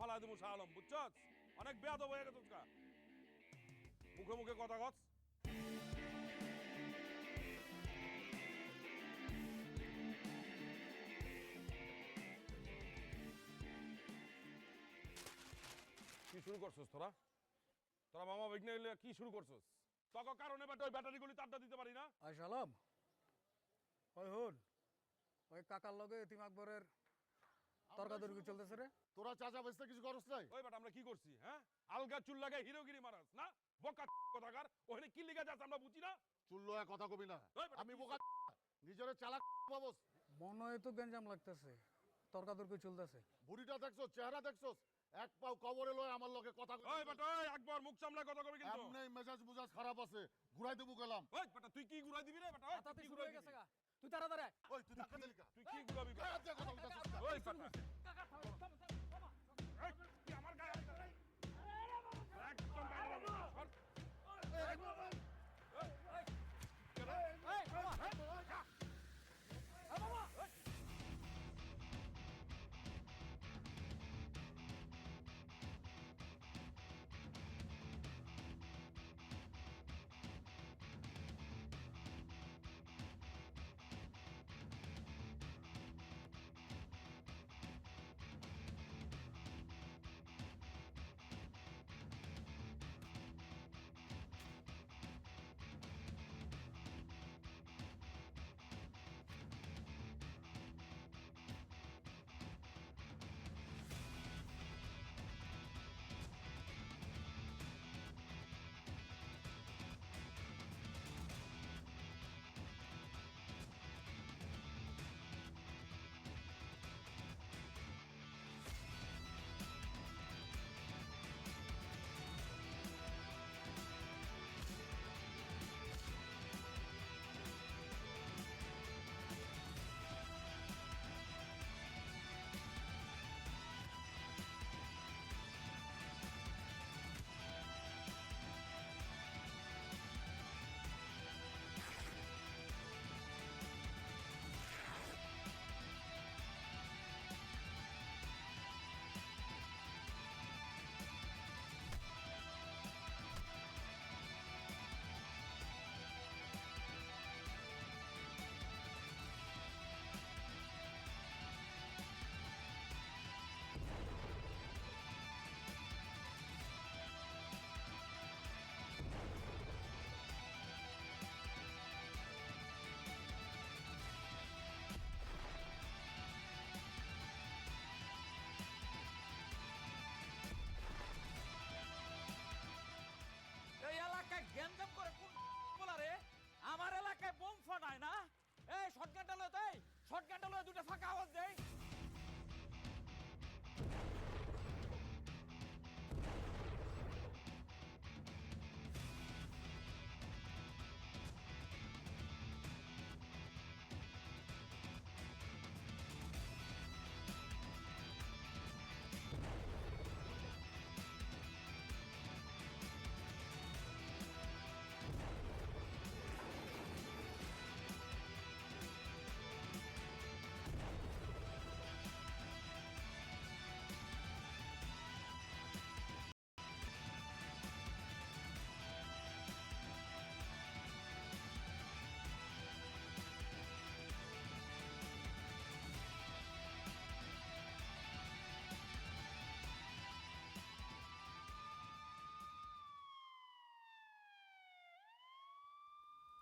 ফালাই দেবো শাহ আলম, বুঝছস? অনেক বেয়াদব হয়ে গেছিস কা, মুখে মুখে কথা কস। কি শুরু করছস তোরা? তোরা মামা বিঘ্নে এলে কি শুরু করছস? তক কারণে বেটা ওই ব্যাটারিগুলি তারটা দিতে পারি না। আয় সালাম, ওই হুন, ওই কাকার লগে এতিম আকবরের তর্কাতর্কি চলতেছে রে। তোরা চাচা বেসতে কিছু করস নাই? ওই বেটা আমরা কি করছি? হ্যাঁ, আলগা চুল লাগাই হিরোগিরি মারাস না, বোকা কথাকার। ওখানে কি লিখা যাচ্ছে আমরা বুঝি না। চুল্লোয়া কথা কবি না। ওই বেটা, আমি কি বোকা নিজের চালাক ভাবস। মনে হয় তো গেঞ্জাম লাগতেছে, তর্কাতর্কি চলতেছে। বুড়িটা দেখছস, চেহারা দেখছস, এক পাও কবরে লয় আমার লগে কথা কই। ওই বেটা, ওই একবার মুখ সামলা কথা কবি কিন্তু। এমনি মেজাজ মুজাজ খারাপ আছে, ঘুরাই দেবো গেলাম। ওই বেটা তুই কি ঘুরাই দিবি রে বেটা? ওই, তাতে কি শুরু ঘুরাই হয়ে গেছে দিবি? গা, তুই তাড়াতাড়ি আয়। ওই তুই ধাক্কা দিলি কা? তুই কি ঘুরাবি বেটা? গায়ে দিয়ে কথা বলতেছিস না। ওই বেটা, এই, তুই আমার গায়ে হাত দিলি? একদম গায়ে হাত দিবি না, সর। এই এলাকায় গ্যাঞ্জাম করে কোন বলা রে? আমার এলাকায় বোম ফাটায় না? এই শটগানটা লয়, তাই শটগানটা লয়, দুটো ফাঁকা আওয়াজ দেয়।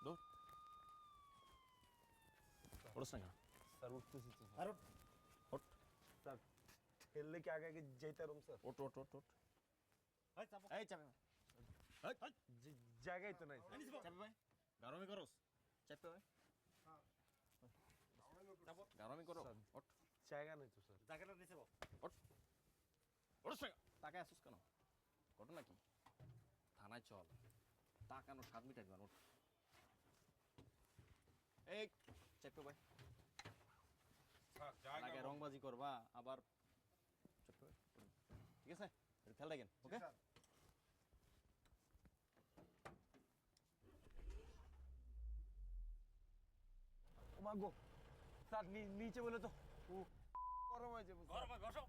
দৌড় ওড়স না কেন? স্যার উঠতেছি তো আর ওঠ স্যার, ঠেললে কি আগে আগে যেতে পারুম স্যার? ওঠ ওঠ ওঠ ওঠ এই চাপে জায়গায় তো নাই স্যার। চাপে ভাই গারমি করস চাপে ভাই গারমি করো ওঠ জায়গা নেই তো স্যার। ওঠ ওড়স না টাকা আসুস কেন? ঘটনা কি? থানায় চল, টাকানো 7 মিনিট একবার ওঠ। এই চাপে ভাই লাগে রংবাজি করবা আবার চাপে ভাই ঠিক আছে? এটা খেয়াল রাখেন ওকে? ও মা গো স্যার, নিচে বলে তো ও গরম হয়ে যাবো স্যার। ঘর ঘর